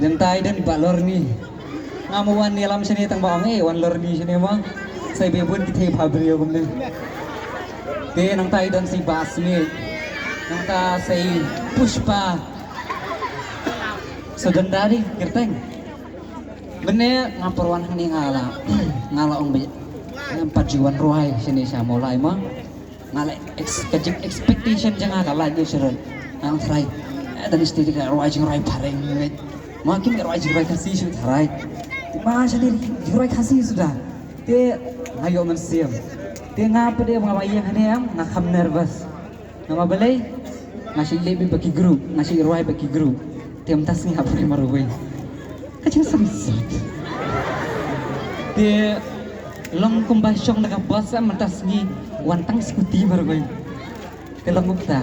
Dan tayo din balor ni. Ngamuan ni alam sini tang baong wan lor ni sini mo. Say bebun kita pabrio kumne. Te nang tayo dan si Basmi. Nang ta say Pushpa. Sedendari kerteng. Bene ngaporwan ni ngala. Ngala ong yang pajuan rohay sini siya mulai mo. Ngala expectation jangan kalah ni seren. Ang try. Dan istri ka rohay jing rohay pareng. Makin rohay jing rohay kasih sudah rohay. Masa ni jing rohay kasih sudah. Te ayo mensiam. Te ngapa dia mga bayang hani am ngakam nervous. Nama balay ngasih lebih bagi group, ngasih rohay bagi group. Te amtas ni hapuri maruway. Kacang samsat. Te long kumbasyong nakabasa mantas ni wantang skuti maruway. Te long mukta.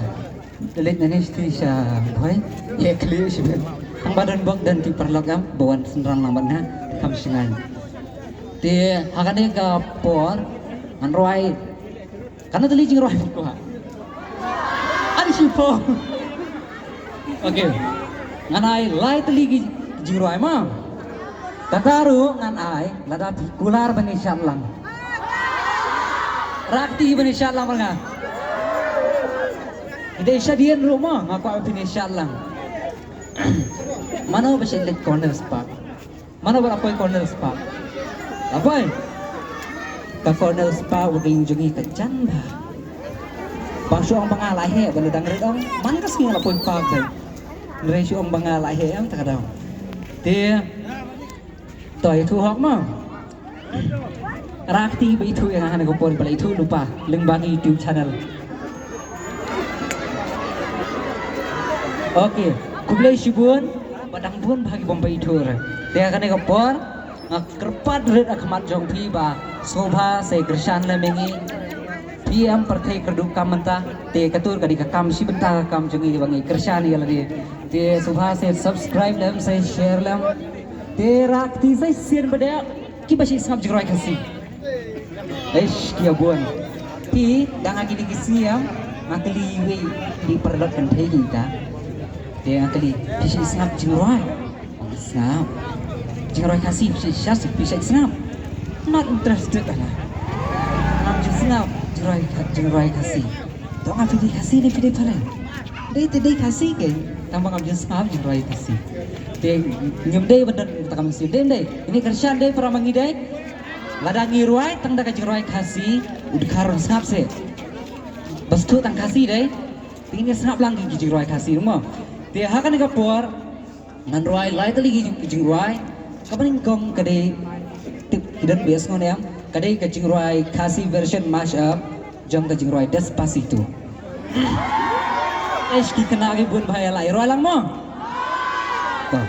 Dalit na nesti siya boy. Ya clear siya. Ang badan bog dan ti perlogam bawan senrang lamban na kamsingan. Te hakane ka por an roy kana dali jing roy ko ha ani sipo oke nganai lai tali jing roy ma tataru nganai lada kular bani syatlang rakti bani syatlang nga ide syadian rumah ngapa bani syatlang mana ba siya corner spot mana ba apoy corner spot apoy ka corner spa uding jungi ka janda baso ang bangalay he banadang redong man kas nga lapoy pagday resyo ang bangalay he ang takadaw te toy tu hok mo rakti ba itu yang hana ko por pala itu lupa lengbang YouTube channel okay kublay sibun badang bun bagi bombay itu te hana ko por kerpat red akmat jong pi ba Sobha se Krishan le mengi PM perthai kerduk kamanta te katur kadi kam si benta kam jungi bangi Krishan ya lagi te Sobha se subscribe lem se share lem te rakti se sien beda ki basi sab jroi khasi eish kia buan ti danga gini kisiam ngakli we di perlot kan thai kita te ngakli basi sab jroi sab jroi khasi basi syas basi snap not interested lah. Nam jusna jerai kasih. Tuh ngapa dia kasih ni pilih pare. Dia kasih ke. Tambah ngap jusna jerai kasih. Dia nyemdai bener kita kami sih. Deh. Ini kerjaan deh para mangi deh. Ladangi ruai tang dah jerai kasih. Udah karun snap se. Bas tu tang kasih deh. Ini snap lagi jerai kasih rumah. Dia hakan ni kapor. Ngan ruai lai tali jerai. Kapan ingkong kadai hidden bass ngon yang kadai kajing roy khasi version mashup jom kajing roy Despacito es ki kena agi bun bahaya lai roy lang mo to